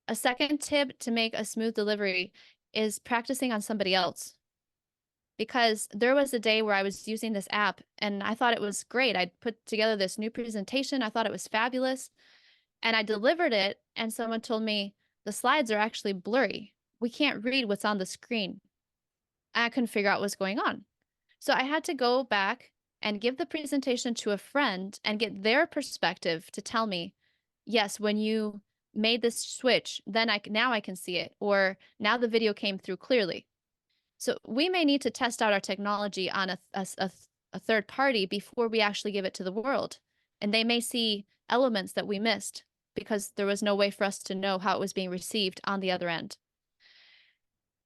A second tip to make a smooth delivery is practicing on somebody else. Because there was a day where I was using this app and I thought it was great. I'd put together this new presentation. I thought it was fabulous. And I delivered it, and someone told me the slides are actually blurry. We can't read what's on the screen. I couldn't figure out what's going on. So I had to go back and give the presentation to a friend and get their perspective to tell me, yes, when you made this switch, then now I can see it, or now the video came through clearly. So we may need to test out our technology on a third party before we actually give it to the world. And they may see elements that we missed because there was no way for us to know how it was being received on the other end.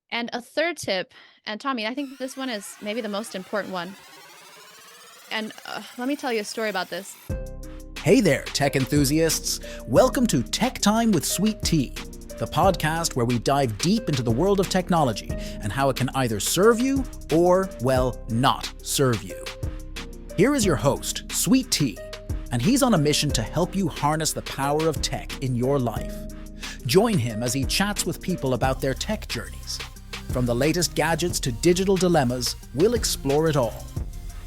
And a third tip, and Tommy, I think this one is maybe the most important one. And let me tell you a story about this. Hey there, tech enthusiasts. Welcome to Tech Time with Sweet Tea, the podcast where we dive deep into the world of technology and how it can either serve you or, well, not serve you. Here is your host, Sweet Tea, and he's on a mission to help you harness the power of tech in your life. Join him as he chats with people about their tech journeys. From the latest gadgets to digital dilemmas, we'll explore it all.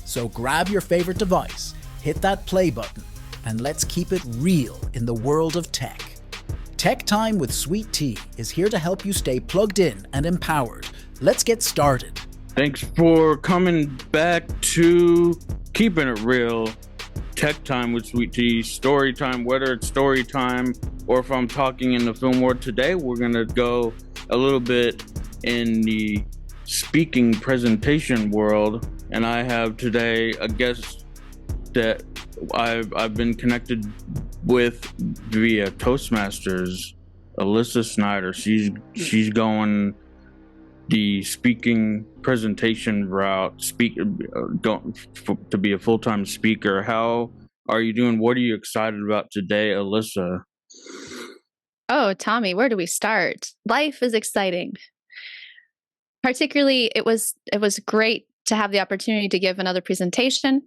So grab your favorite device, hit that play button, and let's keep it real in the world of tech. Tech Time with Sweet Tea is here to help you stay plugged in and empowered. Let's get started. Thanks for coming back to Keeping It Real, Tech Time with Sweet Tea, story time, whether it's story time or if I'm talking in the film world. Today, we're going to go a little bit in the speaking presentation world, and I have today a guest that I've been connected with via Toastmasters, Elyssa Schneider. She's going the speaking presentation route, to be a full-time speaker. How are you doing? What are you excited about today, Elyssa? Oh, Tommy, where do we start? Life is exciting. Particularly, it was great to have the opportunity to give another presentation.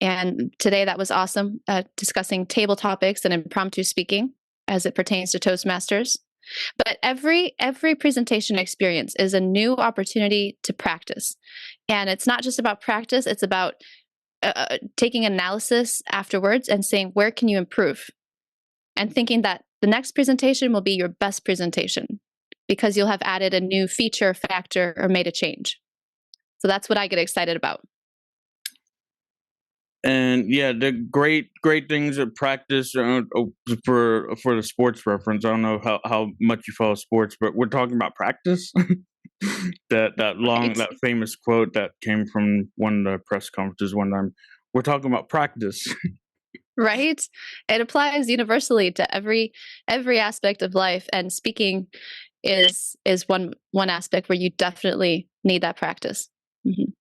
And today that was awesome, discussing table topics and impromptu speaking as it pertains to Toastmasters. But every presentation experience is a new opportunity to practice. And it's not just about practice, it's about taking analysis afterwards and saying, where can you improve? And thinking that the next presentation will be your best presentation because you'll have added a new feature, factor, or made a change. So that's what I get excited about. And yeah, the great things at practice for the sports reference. I don't know how much you follow sports, but we're talking about practice. that famous quote that came from one of the press conferences one time. We're talking about practice. Right? It applies universally to every aspect of life, and speaking is one aspect where you definitely need that practice. Mm-hmm.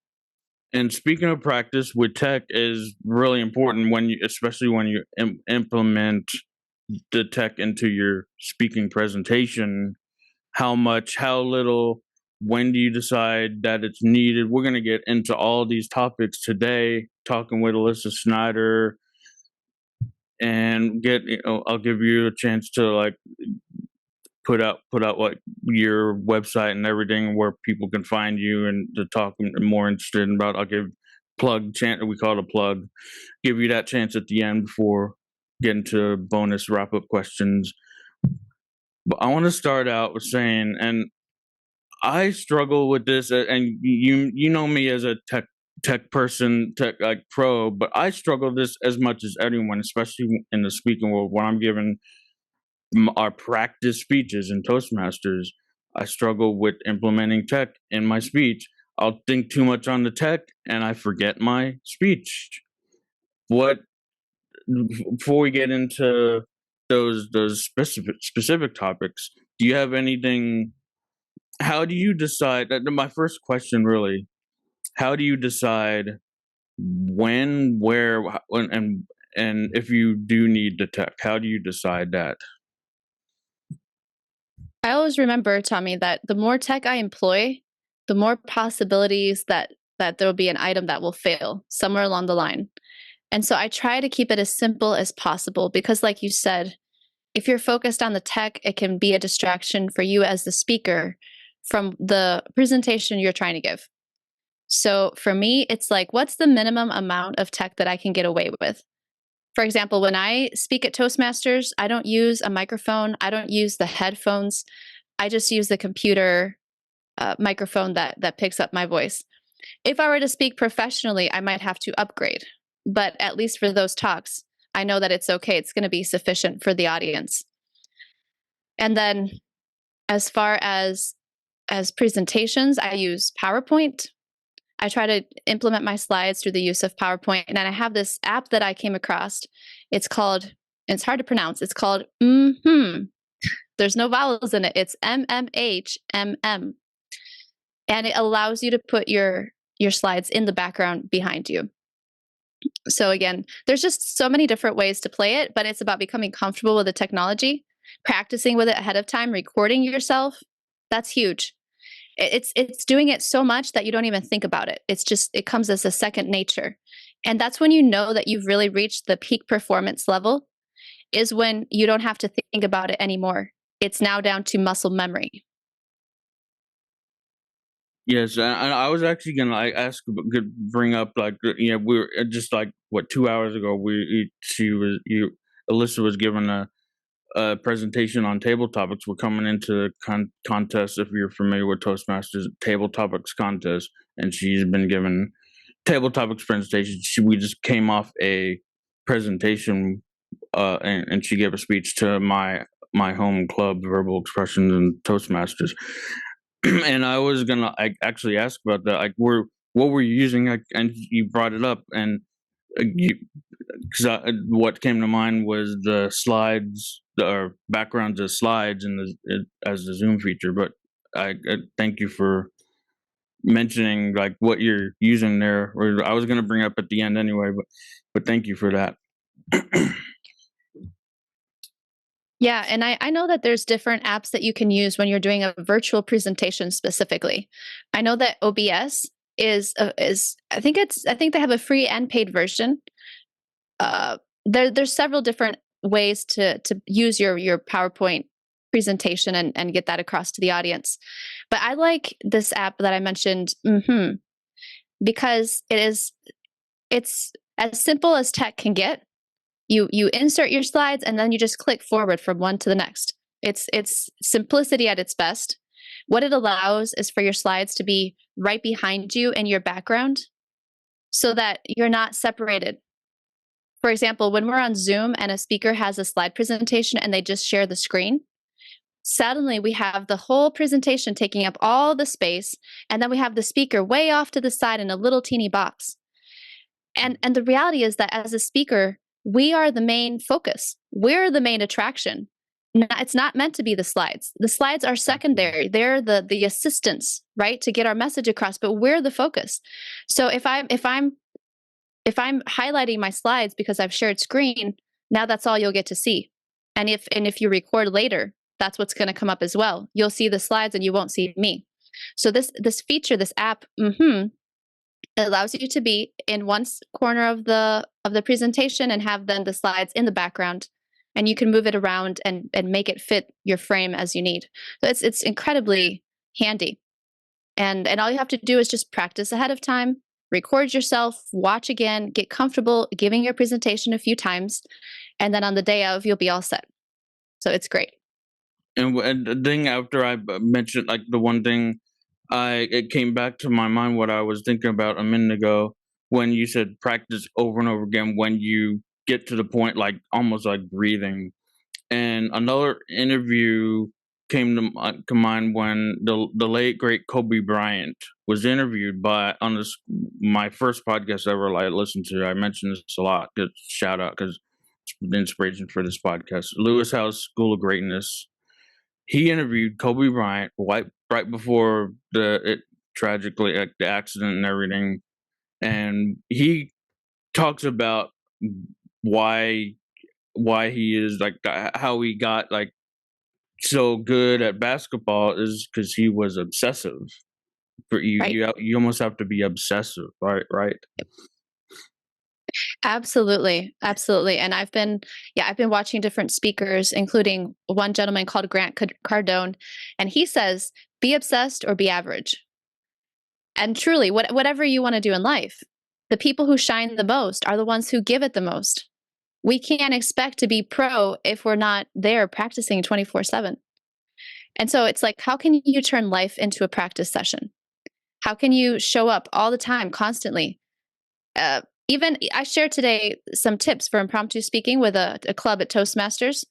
And speaking of practice with tech is really important especially when you implement the tech into your speaking presentation. How much, how little, when do you decide that it's needed? We're going to get into all these topics today, talking with Elyssa Schneider, and I'll give you a chance to put out like your website and everything where people can find you and to talk more interested about. I'll give we call it a plug. Give you that chance at the end before getting to bonus wrap up questions. But I want to start out with saying, and I struggle with this, and you know me as a tech person, tech like pro, but I struggle with this as much as anyone, especially in the speaking world when I'm giving our practice speeches in Toastmasters. I struggle with implementing tech in my speech. I'll think too much on the tech and I forget my speech. Before we get into those specific topics, do you have anything? How do you decide? My first question, really, how do you decide when, where, and if you do need the tech? How do you decide that? I always remember, Tommy, that the more tech I employ, the more possibilities that there will be an item that will fail somewhere along the line. And so I try to keep it as simple as possible because, like you said, if you're focused on the tech, it can be a distraction for you as the speaker from the presentation you're trying to give. So for me, it's like, what's the minimum amount of tech that I can get away with? For example, when I speak at Toastmasters, I don't use a microphone. I don't use the headphones. I just use the computer microphone that picks up my voice. If I were to speak professionally, I might have to upgrade. But at least for those talks, I know that it's okay. It's going to be sufficient for the audience. And then as far as presentations, I use PowerPoint. I try to implement my slides through the use of PowerPoint. And I have this app that I came across. It's hard to pronounce. It's called There's no vowels in it. It's MMHMM. And it allows you to put your slides in the background behind you. So again, there's just so many different ways to play it, but it's about becoming comfortable with the technology, practicing with it ahead of time, recording yourself. That's huge. It's doing it so much that you don't even think about it. It comes as a second nature. And that's when you know that you've really reached the peak performance level, is when you don't have to think about it anymore. It's now down to muscle memory. Yes, and I was actually gonna bring up we were just 2 hours ago. Elyssa was given a presentation on table topics. We're coming into contest, if you're familiar with Toastmasters table topics contest, and she's been given table topics presentation. We just came off a presentation, and she gave a speech to my home club, Verbal Expressions and Toastmasters. And I was gonna actually ask about that. What were you using? And you brought it up, and what came to mind was the slides or backgrounds of slides as the Zoom feature. But I thank you for mentioning what you're using there. Or I was gonna bring up at the end anyway, but thank you for that. Yeah, and I know that there's different apps that you can use when you're doing a virtual presentation specifically. I know that OBS is I think they have a free and paid version. There's several different ways to use your PowerPoint presentation and get that across to the audience. But I like this app that I mentioned, because it's as simple as tech can get. You insert your slides and then you just click forward from one to the next. It's simplicity at its best. What it allows is for your slides to be right behind you in your background so that you're not separated. For example, when we're on Zoom and a speaker has a slide presentation and they just share the screen, suddenly we have the whole presentation taking up all the space, and then we have the speaker way off to the side in a little teeny box. And the reality is that as a speaker, we are the main focus. We're the main attraction. It's not meant to be the slides. The slides are secondary. They're the assistants, right, to get our message across, but we're the focus. So if I'm highlighting my slides because I've shared screen, now that's all you'll get to see. And if you record later, that's what's going to come up as well. You'll see the slides and you won't see me. So this feature, this app, it allows you to be in one corner of the presentation and have then the slides in the background, and you can move it around and make it fit your frame as you need. So it's incredibly handy. And all you have to do is just practice ahead of time, record yourself, watch again, get comfortable giving your presentation a few times, and then on the day of, you'll be all set. So it's great. And the thing after I mentioned, the one thing, it came back to my mind what I was thinking about a minute ago when you said practice over and over again when you get to the point almost like breathing. And another interview came to mind when the late great Kobe Bryant was interviewed on my first podcast ever I listened to. I mentioned this a lot. Good shout out because it's the inspiration for this podcast. Lewis House School of Greatness. He interviewed Kobe Bryant right before the accident and everything, and he talks about why he is how he got so good at basketball is because he was obsessive. For you, right. you almost have to be obsessive, right? Absolutely. Absolutely. And I've been watching different speakers, including one gentleman called Grant Cardone, and he says, be obsessed or be average. And truly, whatever you want to do in life, the people who shine the most are the ones who give it the most. We can't expect to be pro if we're not there practicing 24/7. And so it's like, how can you turn life into a practice session? How can you show up all the time, constantly? Even I shared today some tips for impromptu speaking with a club at Toastmasters.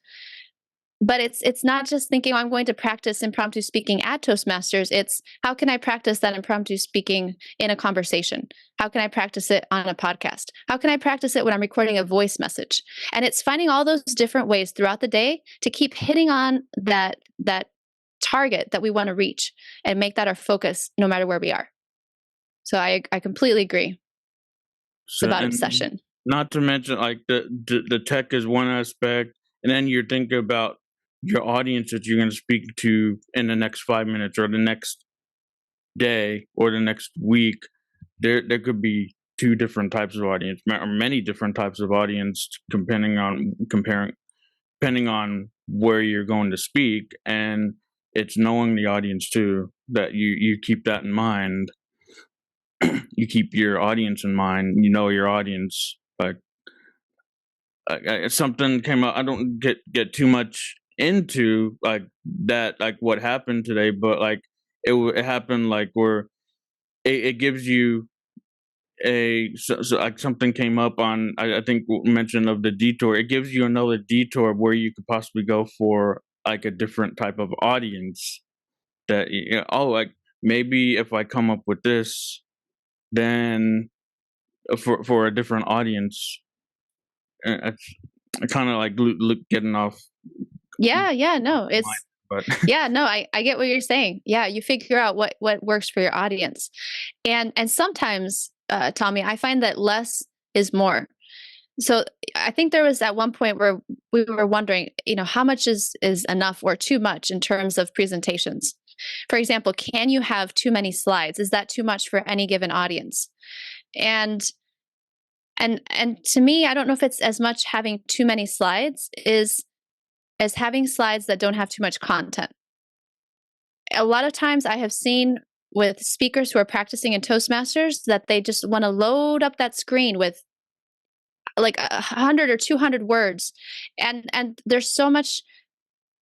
But it's not just thinking, oh, I'm going to practice impromptu speaking at Toastmasters. It's how can I practice that impromptu speaking in a conversation? How can I practice it on a podcast? How can I practice it when I'm recording a voice message? And it's finding all those different ways throughout the day to keep hitting on that target that we want to reach and make that our focus no matter where we are. So I completely agree So, about and obsession. not to mention, like the tech is one aspect, and then you're thinking about your audience that you're going to speak to in the next 5 minutes or the next day or the next week. There could be two different types of audience or many different types of audience depending on where you're going to speak, and it's knowing the audience too, that you keep that in mind. You keep your audience in mind, you know your audience. Like something came up, I don't get too much into like that, like what happened today, but like it happened like where it gives you so like something came up on, I think mention of the detour, it gives you another detour where you could possibly go for like a different type of audience, that oh, like maybe if I come up with this, then for a different audience. I kind of like getting off Yeah, no, line, it's but yeah, no, I get what you're saying. Yeah, you figure out what works for your audience. And sometimes, Tommy, I find that less is more. So I think there was at one point where we were wondering, how much is enough or too much in terms of presentations. For example, can you have too many slides? Is that too much for any given audience? And and to me, I don't know if it's as much having too many slides is as having slides that don't have too much content. A lot of times I have seen with speakers who are practicing in Toastmasters that they just want to load up that screen with like 100 or 200 words, and there's so much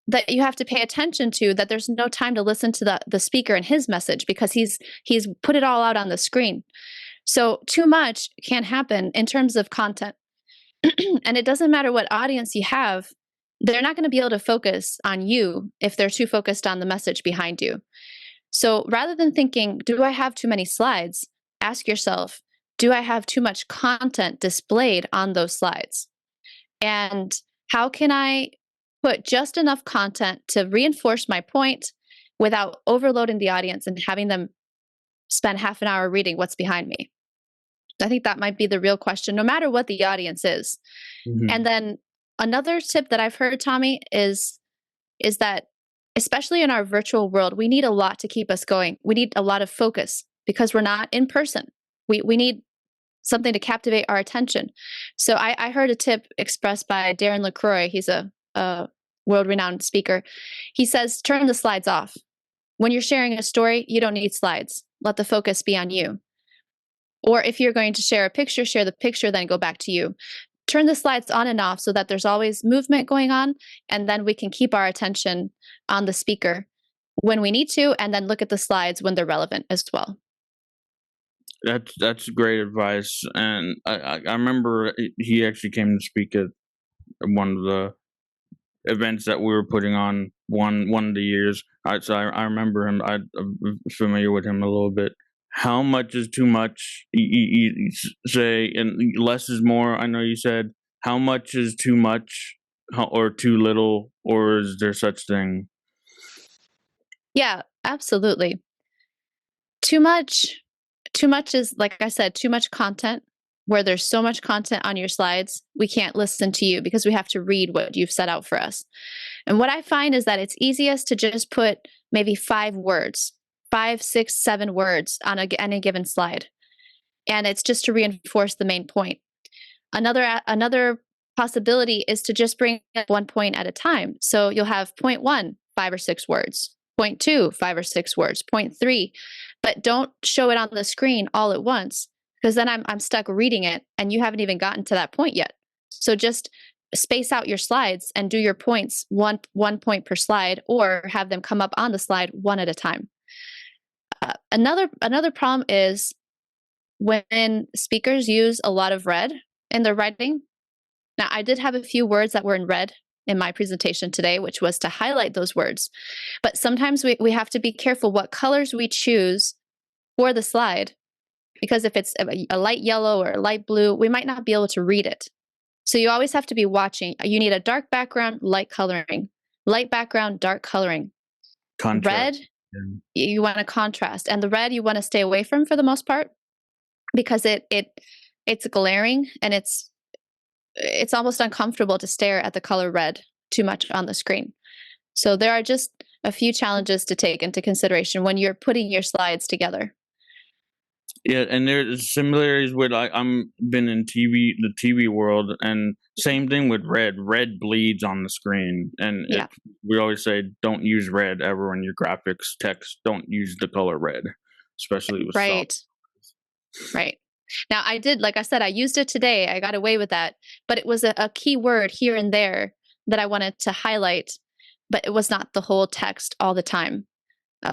that you have to pay attention to that there's no time to listen to the speaker and his message because he's put it all out on the screen. So too much can happen in terms of content. And it doesn't matter what audience you have, they're not going to be able to focus on you if they're too focused on the message behind you. So rather than thinking, do I have too many slides? Ask yourself, do I have too much content displayed on those slides? And how can I put just enough content to reinforce my point without overloading the audience and having them spend half an hour reading what's behind me? I think that might be the real question, no matter what the audience is. And Mhm. then another tip that I've heard, Tommy, is that especially in our virtual world, we need a lot to keep us going. We need a lot of focus because we're not in person. We need something to captivate our attention. So I heard a tip expressed by Darren LaCroix. He's a world-renowned speaker. He says, turn the slides off. When you're sharing a story, you don't need slides. Let the focus be on you. Or if you're going to share a picture, share the picture, then go back to you. Turn the slides on and off so that there's always movement going on, and then we can keep our attention on the speaker when we need to, and then look at the slides when they're relevant as well. That's great advice, and I remember he actually came to speak at one of the events that we were putting on one of the years. I remember him. I'm familiar with him a little bit. How much is too much? You say, and less is more. I know you said. How much is too much, or too little, or is there such thing? Yeah, absolutely. Too much, too much is, like I said, too much content. Where there's so much content on your slides, we can't listen to you because we have to read what you've set out for us. And what I find is that it's easiest to just put maybe 5 words, 5, 6, 7 words on any given slide. And it's just to reinforce the main point. Another possibility is to just bring up one point at a time. So you'll have point 1, 5 or 6 words, point 2, 5 or 6 words, point 3, but don't show it on the screen all at once, because then I'm stuck reading it and you haven't even gotten to that point yet. So just space out your slides and do your points one point per slide, or have them come up on the slide one at a time. Another problem is when speakers use a lot of red in their writing. Now, I did have a few words that were in red in my presentation today, which was to highlight those words. But sometimes we have to be careful what colors we choose for the slide, because if it's a light yellow or a light blue, we might not be able to read it. So you always have to be watching. You need a dark background, light coloring, light background, dark coloring. Contrast. Red, you want to contrast, and the red you want to stay away from for the most part, because it's glaring and it's almost uncomfortable to stare at the color red too much on the screen. So there are just a few challenges to take into consideration when you're putting your slides together. Yeah, and there's similarities with I'm been in the TV world, and same thing with red. Red bleeds on the screen, and we always say don't use red ever in your graphics text. Don't use the color red, especially with soft. Right. Now, like I said, I used it today. I got away with that, but it was a key word here and there that I wanted to highlight, but it was not the whole text all the time.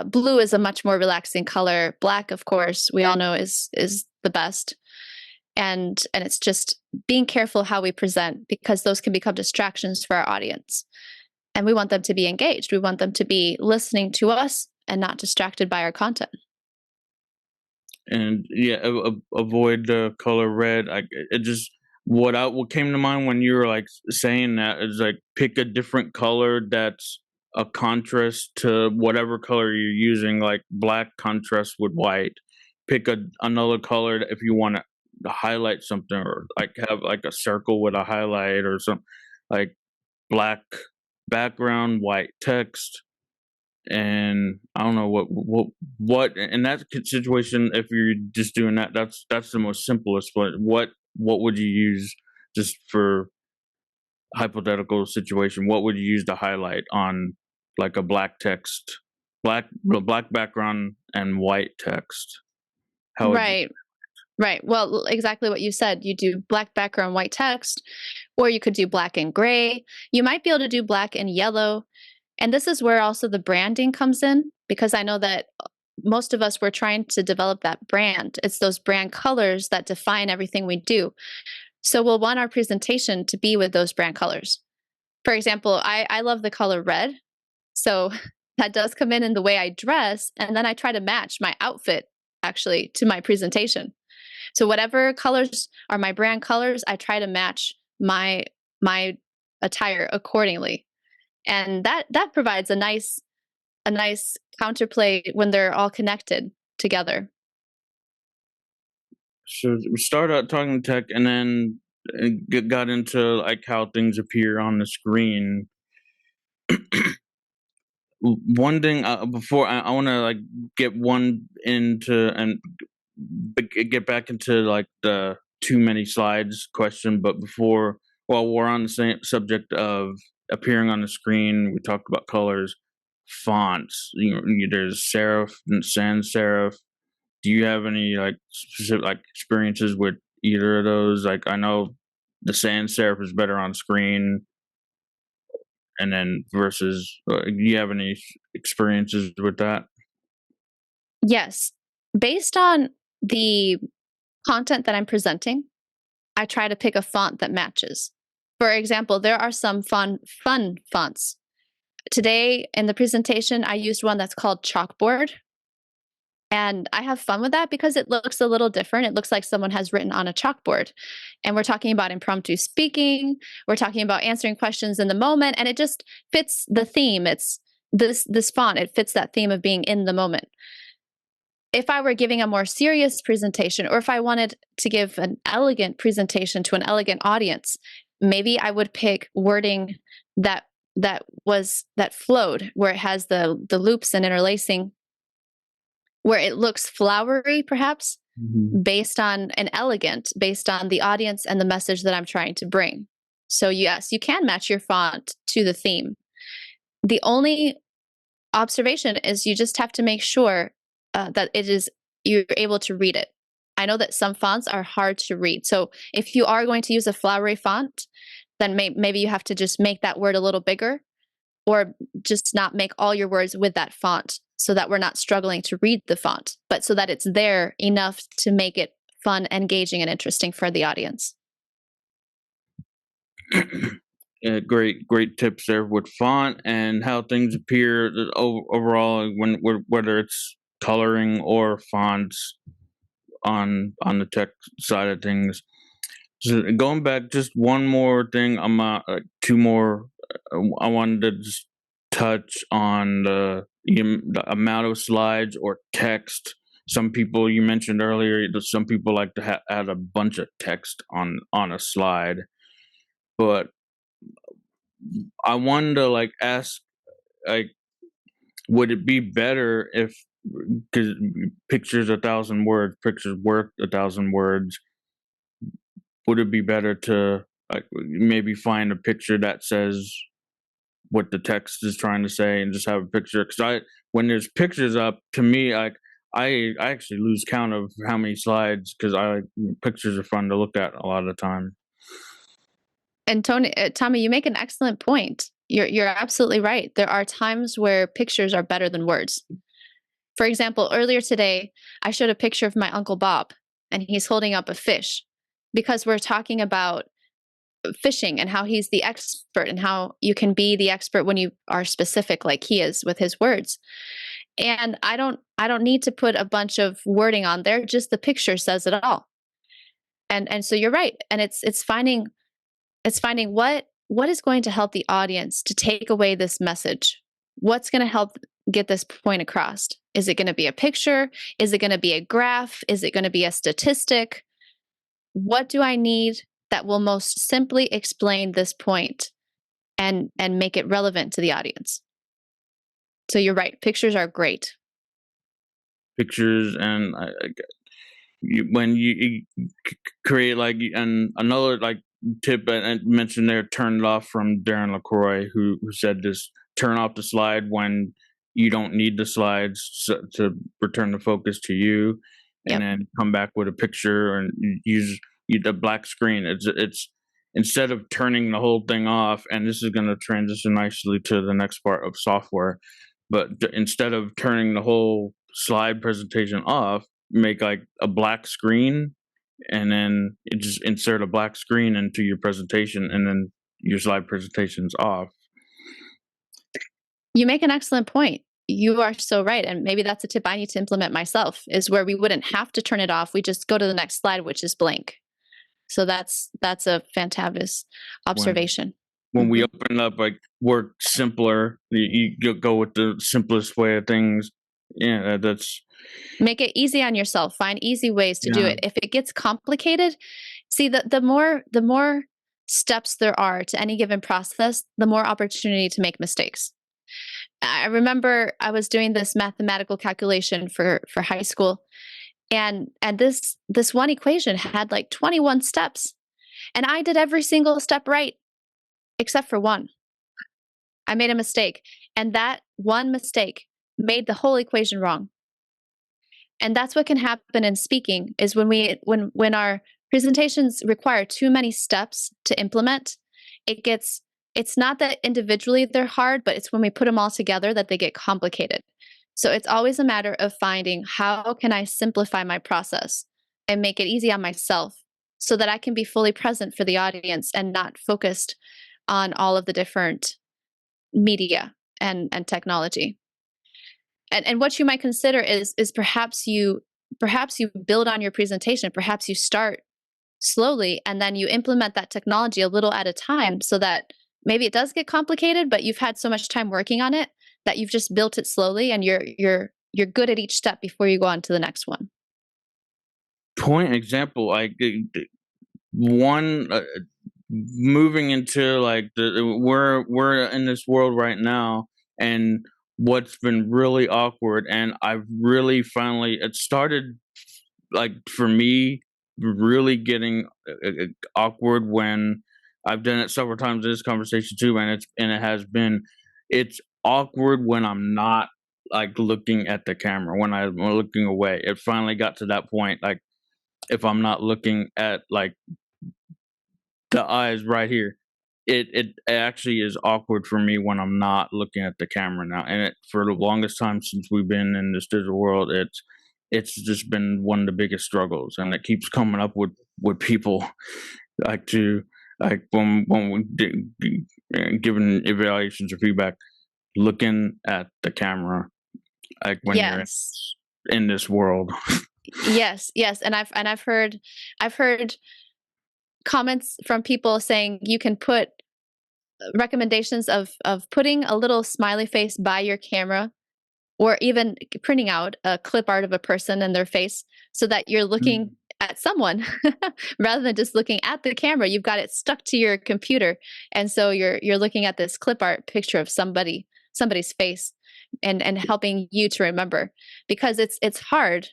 Blue is a much more relaxing color. Black, of course, we all know is the best. And it's just being careful how we present, because those can become distractions for our audience. And we want them to be engaged. We want them to be listening to us and not distracted by our content. And avoid the color red. What came to mind when you were like saying that is like pick a different color that's a contrast to whatever color you're using, like black contrast with white. Pick another color if you want to highlight something, or like have like a circle with a highlight or something, like black background, white text. And I don't know what in that situation, if you're just doing that, that's the most simplest. But what would you use, just for hypothetical situation? What would you use to highlight on like a black text, black background and white text? How would you? Right. Well, exactly what you said. You do black background, white text, or you could do black and gray. You might be able to do black and yellow. And this is where also the branding comes in, because I know that most of us were trying to develop that brand. It's those brand colors that define everything we do. So we'll want our presentation to be with those brand colors. For example, I love the color red. So that does come in the way I dress. And then I try to match my outfit actually to my presentation. So whatever colors are my brand colors, I try to match my attire accordingly. And that provides a nice counterplay when they're all connected together. So we started out talking tech, and then got into like how things appear on the screen. One thing before I want to like get back into like the too many slides question, but before, while we're on the same subject of appearing on the screen, we talked about colors, fonts. There's serif and sans serif. Do you have any like specific like experiences with either of those? Like I know the sans serif is better on screen, and then versus. Do you have any experiences with that? Yes, based on the content that I'm presenting, I try to pick a font that matches. For example, there are some fun fonts. Today in the presentation, I used one that's called Chalkboard. And I have fun with that because it looks a little different. It looks like someone has written on a chalkboard. And we're talking about impromptu speaking. We're talking about answering questions in the moment. And it just fits the theme. It's this font. It fits that theme of being in the moment. If I were giving a more serious presentation, or if I wanted to give an elegant presentation to an elegant audience, maybe I would pick wording that flowed, where it has the loops and interlacing, where it looks flowery, perhaps. based on an elegant, based on the audience and the message that I'm trying to bring. So yes, you can match your font to the theme. The only observation is you just have to make sure that you're able to read it. I know that some fonts are hard to read. So if you are going to use a flowery font, then maybe you have to just make that word a little bigger, or just not make all your words with that font, so that we're not struggling to read the font, but so that it's there enough to make it fun, engaging, and interesting for the audience. Yeah, great tips there with font and how things appear overall, whether it's coloring or fonts on the tech side of things. So going back, just one more thing. Two more. I wanted to just touch on the amount of slides or text. Some people, you mentioned earlier, that some people like to add a bunch of text on a slide, but I wanted to ask, would it be better if, because pictures worth 1,000 words, would it be better to maybe find a picture that says what the text is trying to say and just have a picture? Because when there's pictures up, to me, I actually lose count of how many slides, because pictures are fun to look at a lot of the time. And Tommy, you make an excellent point. You're absolutely right. There are times where pictures are better than words. For example, earlier today, I showed a picture of my Uncle Bob, and he's holding up a fish, because we're talking about fishing and how he's the expert, and how you can be the expert when you are specific, like he is with his words. And I don't need to put a bunch of wording on there. Just the picture says it all. And so you're right. And it's finding what is going to help the audience to take away this message. What's going to help get this point across? Is it going to be a picture? Is it going to be a graph? Is it going to be a statistic? What do I need that will most simply explain this point and make it relevant to the audience? So you're right. Pictures are great. Pictures, and when you create and another tip I mentioned there, turn it off, from Darren LaCroix, who said this: turn off the slide when you don't need the slides, to return the focus to you, and then come back with a picture and use the black screen. It's instead of turning the whole thing off, and this is going to transition nicely to the next part of software, but instead of turning the whole slide presentation off, make a black screen, and then just insert a black screen into your presentation, and then your slide presentation's off. You make an excellent point. You are so right. And maybe that's a tip I need to implement myself, is where we wouldn't have to turn it off. We just go to the next slide, which is blank. So that's a fantastic observation. When we open up work simpler, you go with the simplest way of things. Yeah, that's make it easy on yourself. Find easy ways to do it. If it gets complicated, see, the more steps there are to any given process, the more opportunity to make mistakes. I remember I was doing this mathematical calculation for high school, and this one equation had 21 steps, and I did every single step right except for one. I made a mistake, and that one mistake made the whole equation wrong. And that's what can happen in speaking, is when our presentations require too many steps to implement, it's not that individually they're hard, but it's when we put them all together that they get complicated. So it's always a matter of finding, how can I simplify my process and make it easy on myself, so that I can be fully present for the audience and not focused on all of the different media and technology. And what you might consider is perhaps you build on your presentation. Perhaps you start slowly, and then you implement that technology a little at a time, so that maybe it does get complicated, but you've had so much time working on it that you've just built it slowly, and you're good at each step before you go on to the next one. Point example, one moving into we're in this world right now, and what's been really awkward, and I've really finally, it started like for me, really getting awkward when I've done it several times in this conversation too, and it has been it's awkward when I'm not like looking at the camera, when I'm looking away. It finally got to that point, like if I'm not looking at like the eyes right here, it actually is awkward for me when I'm not looking at the camera now. And for the longest time since we've been in this digital world, it's just been one of the biggest struggles, and it keeps coming up with people like to like when we giving evaluations or feedback, looking at the camera, like when you're Yes. in this world. Yes, yes, and I've heard comments from people saying you can put recommendations of putting a little smiley face by your camera, or even printing out a clip art of a person and their face so that you're looking at someone rather than just looking at the camera. You've got it stuck to your computer, and so you're looking at this clip art picture of somebody's face, and helping you to remember, because it's hard.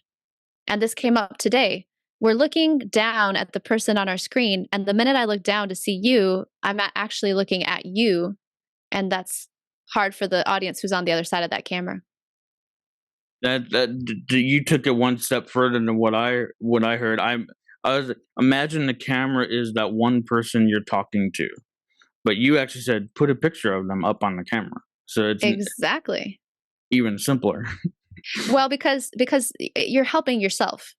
And this came up today. We're looking down at the person on our screen, and the minute I look down to see you, I'm actually looking at you, and that's hard for the audience who's on the other side of that camera. You took it one step further than what I heard. I was imagine the camera is that one person you're talking to, but you actually said put a picture of them up on the camera, so it's Exactly. even simpler. Well, because you're helping yourself.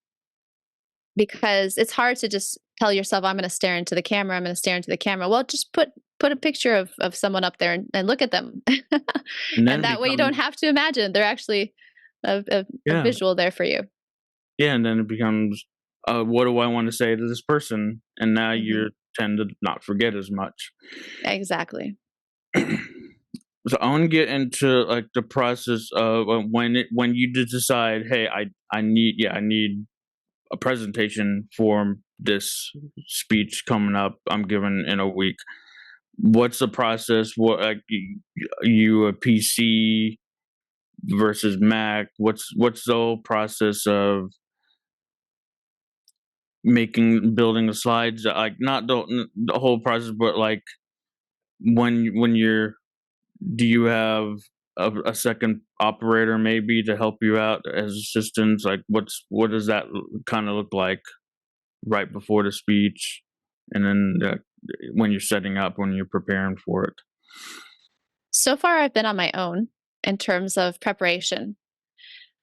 Because it's hard to just tell yourself, I'm going to stare into the camera. I'm going to stare into the camera. Well, just put a picture of someone up there, and look at them, And then and it that way you don't becomes have to imagine. They're actually a yeah, visual there for you. yeah, and then it becomes, what do I want to say to this person? And now Hmm. you tend to not forget as much. Exactly. So I want to get into like the process of when you did decide, hey, I need a presentation for this speech coming up. I'm giving in a week. What's the process? What like you a PC versus Mac? What's the whole process of building the slides? Like not the whole process, but like when you're do you have a second operator maybe to help you out as assistants? Like what does that kind of look like right before the speech, and then when you're setting up, when you're preparing for it? So far, I've been on my own in terms of preparation.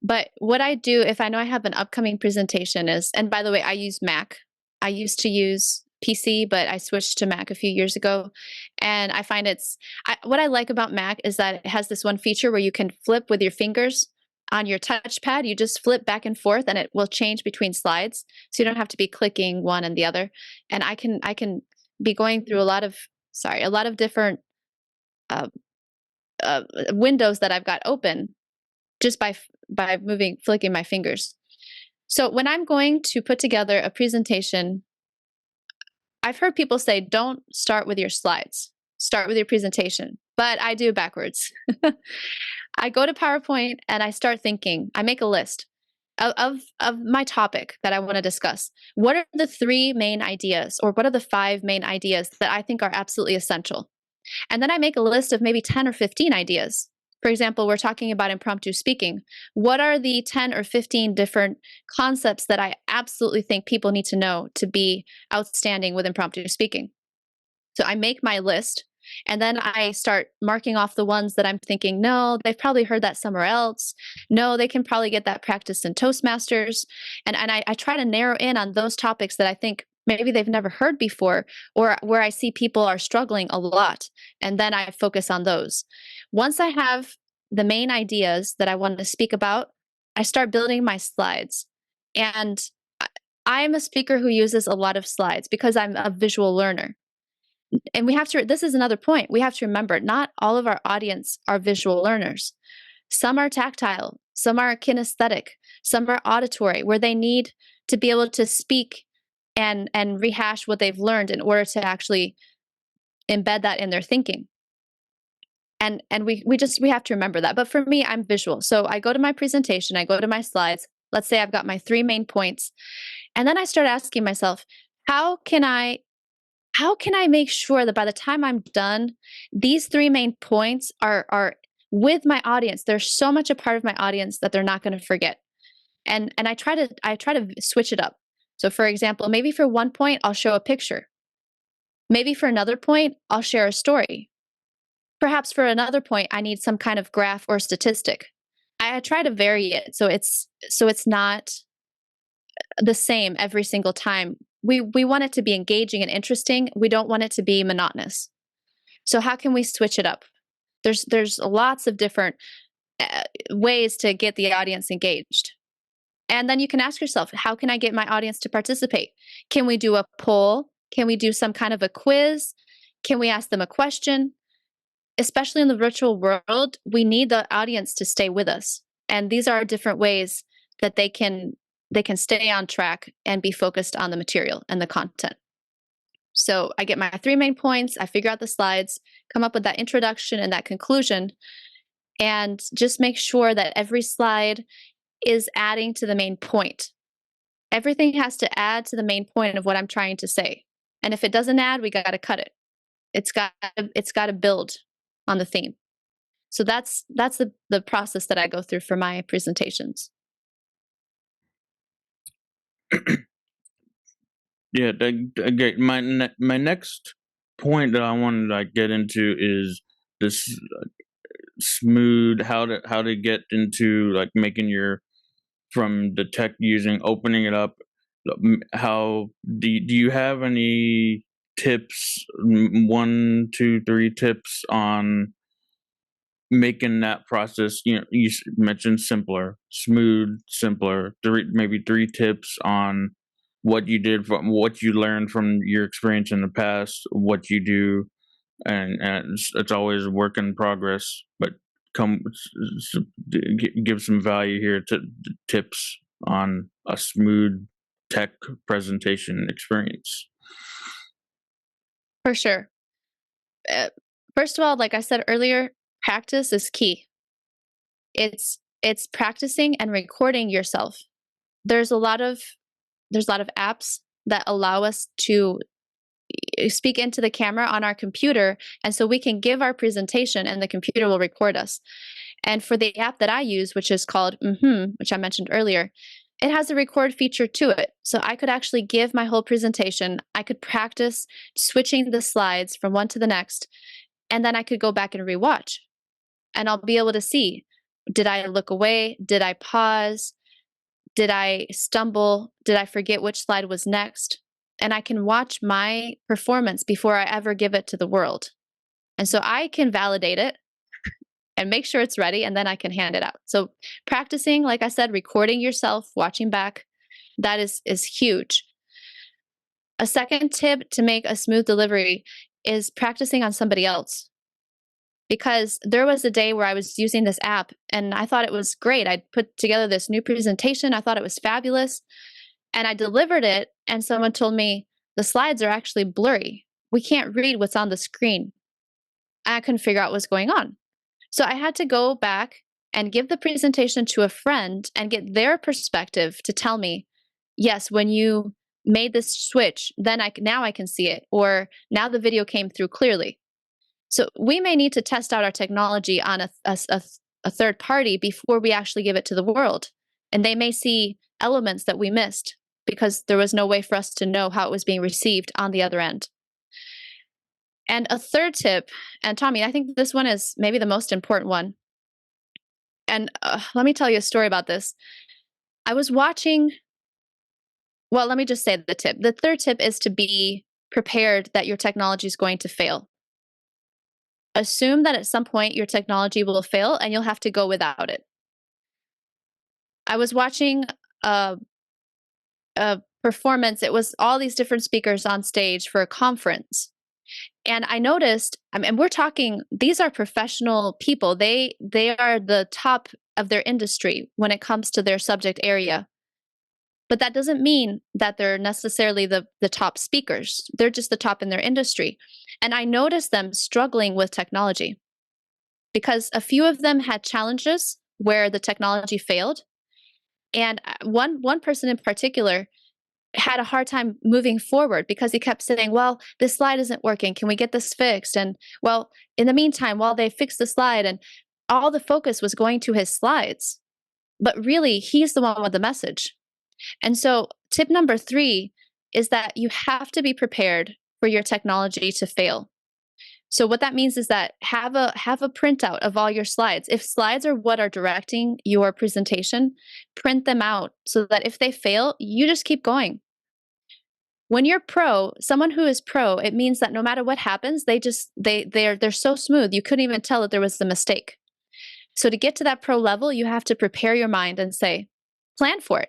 But what I do if I know I have an upcoming presentation is, and by the way, I use Mac. I used to use PC, but I switched to Mac a few years ago. And I find what I like about Mac is that it has this one feature where you can flip with your fingers on your touchpad. You just flip back and forth, and it will change between slides. So you don't have to be clicking one and the other. And I can be going through a lot of different uh, windows that I've got open just by flicking my fingers. So when I'm going to put together a presentation, I've heard people say, don't start with your slides, start with your presentation. But I do backwards. I go to PowerPoint and I start thinking, I make a list of my topic that I want to discuss. What are the 3 main ideas, or what are the 5 main ideas that I think are absolutely essential? And then I make a list of maybe 10 or 15 ideas. For example, we're talking about impromptu speaking. What are the 10 or 15 different concepts that I absolutely think people need to know to be outstanding with impromptu speaking? So I make my list, and then I start marking off the ones that I'm thinking, no, they've probably heard that somewhere else. No, they can probably get that practice in Toastmasters. And I try to narrow in on those topics that I think maybe they've never heard before, or where I see people are struggling a lot. And then I focus on those. Once I have the main ideas that I want to speak about, I start building my slides. And I'm a speaker who uses a lot of slides because I'm a visual learner. And this is another point. We have to remember, not all of our audience are visual learners. Some are tactile, some are kinesthetic, some are auditory, where they need to be able to speak and rehash what they've learned in order to actually embed that in their thinking. And we have to remember that. But for me, I'm visual. So I go to my presentation, I go to my slides, Let's say I've got my 3 main points. And then I start asking myself, how can I make sure that by the time I'm done, these 3 main points are with my audience? They're so much a part of my audience that they're not going to forget. And I try to switch it up. So for example, maybe for one point I'll show a picture. Maybe for another point I'll share a story. Perhaps for another point I need some kind of graph or statistic. I try to vary it so it's not the same every single time. We want it to be engaging and interesting. We don't want it to be monotonous. So how can we switch it up? There's lots of different ways to get the audience engaged. And then you can ask yourself, how can I get my audience to participate? Can we do a poll? Can we do some kind of a quiz? Can we ask them a question? Especially in the virtual world, we need the audience to stay with us. And these are different ways that they can stay on track and be focused on the material and the content. So I get my 3 main points, I figure out the slides, come up with that introduction and that conclusion, and just make sure that every slide is adding to the main point. Everything has to add to the main point of what I'm trying to say. And if it doesn't add, we got to cut it. It's got to build on the theme. So that's the process that I go through for my presentations. Yeah, great. My next point that I wanted to get into is this smooth how to get into making your from the tech using opening it up. How do you have any tips? 1, 2, 3 tips on making that process. You mentioned smooth, simpler. Maybe 3 tips on what you did from what you learned from your experience in the past, what you do, and it's always a work in progress. But give some value here to tips on a smooth tech presentation experience. For sure. First of all, like I said earlier, practice is key. It's practicing and recording yourself. There's a lot of apps that allow us to speak into the camera on our computer, and so we can give our presentation and the computer will record us. And for the app that I use, which is called which I mentioned earlier, it has a record feature to it. So I could actually give my whole presentation. I could practice switching the slides from one to the next, and then I could go back and rewatch. And I'll be able to see, did I look away? Did I pause? Did I stumble? Did I forget which slide was next? And I can watch my performance before I ever give it to the world. And so I can validate it and make sure it's ready, and then I can hand it out. So practicing, like I said, recording yourself, watching back, that is huge. A second tip to make a smooth delivery is practicing on somebody else. Because there was a day where I was using this app and I thought it was great. I'd put together this new presentation. I thought it was fabulous. And I delivered it, and someone told me, the slides are actually blurry. We can't read what's on the screen. I couldn't figure out what's going on. So I had to go back and give the presentation to a friend and get their perspective to tell me, yes, when you made this switch, then now I can see it, or now the video came through clearly. So we may need to test out our technology on a third party before we actually give it to the world. And they may see elements that we missed because there was no way for us to know how it was being received on the other end. And a third tip, and Tommy, I think this one is maybe the most important one. And let me tell you a story about this. I was watching, well, let me just say the tip. The third tip is to be prepared that your technology is going to fail. Assume that at some point your technology will fail and you'll have to go without it. I was watching a performance. It was all these different speakers on stage for a conference. And I noticed, and we're talking, these are professional people. They are the top of their industry when it comes to their subject area. But that doesn't mean that they're necessarily the top speakers. They're just the top in their industry. And I noticed them struggling with technology because a few of them had challenges where the technology failed. And one person in particular had a hard time moving forward because he kept saying, well, this slide isn't working. Can we get this fixed? And well, in the meantime, while they fixed the slide, and all the focus was going to his slides, but really he's the one with the message. And so tip number 3 is that you have to be prepared for your technology to fail. So what that means is that have a printout of all your slides. If slides are what are directing your presentation, print them out so that if they fail, you just keep going. When you're pro, someone who is pro, it means that no matter what happens, they're so smooth, you couldn't even tell that there was a mistake. So to get to that pro level, you have to prepare your mind and say, plan for it.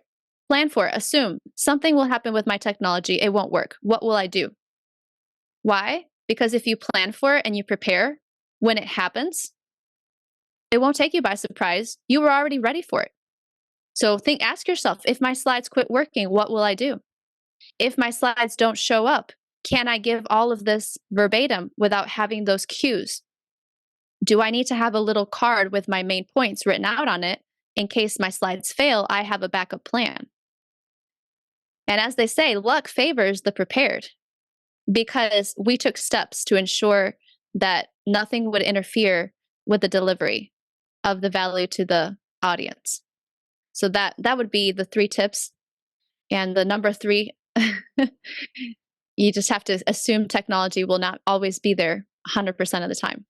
Plan for it. Assume something will happen with my technology. It won't work. What will I do? Why? Because if you plan for it and you prepare, when it happens, it won't take you by surprise. You were already ready for it. So ask yourself, if my slides quit working, what will I do? If my slides don't show up, can I give all of this verbatim without having those cues? Do I need to have a little card with my main points written out on it in case my slides fail? I have a backup plan. And as they say, luck favors the prepared, because we took steps to ensure that nothing would interfere with the delivery of the value to the audience. So that would be the 3 tips. And the number 3, you just have to assume technology will not always be there 100% of the time.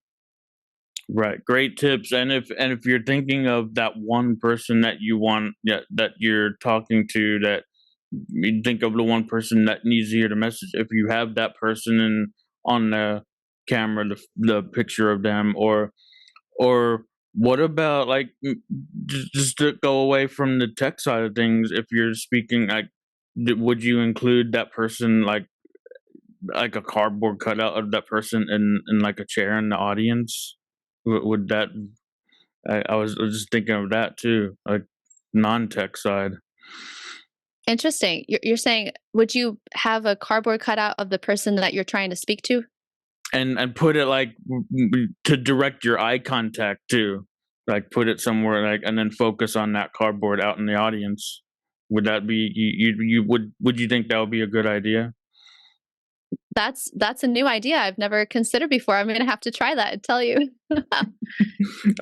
Right. Great tips. And if you're thinking of that one person that you want, that you're talking to, that you think of the one person that needs to hear the message. If you have that person on the camera, the picture of them, or what about, like, just to go away from the tech side of things, if you're speaking, like, would you include that person, like a cardboard cutout of that person in like a chair in the audience? Would that? I was just thinking of that too, like non-tech side. Interesting. You're saying, would you have a cardboard cutout of the person that you're trying to speak to? And put it, like, to direct your eye contact too, like put it somewhere, like, and then focus on that cardboard out in the audience. Would that be, would you think that would be a good idea? That's a new idea I've never considered before. I'm gonna have to try that and tell you.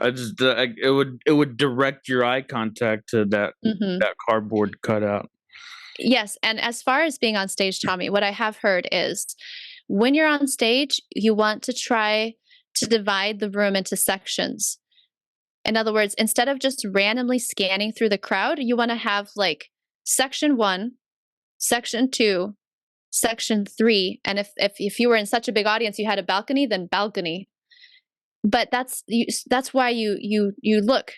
I just it would direct your eye contact to that cardboard cutout. Yes, and as far as being on stage, Tommy, what I have heard is when you're on stage, you want to try to divide the room into sections. In other words, instead of just randomly scanning through the crowd, you want to have like section 1, section 2, section 3, and if you were in such a big audience you had a balcony, then balcony. But that's why you look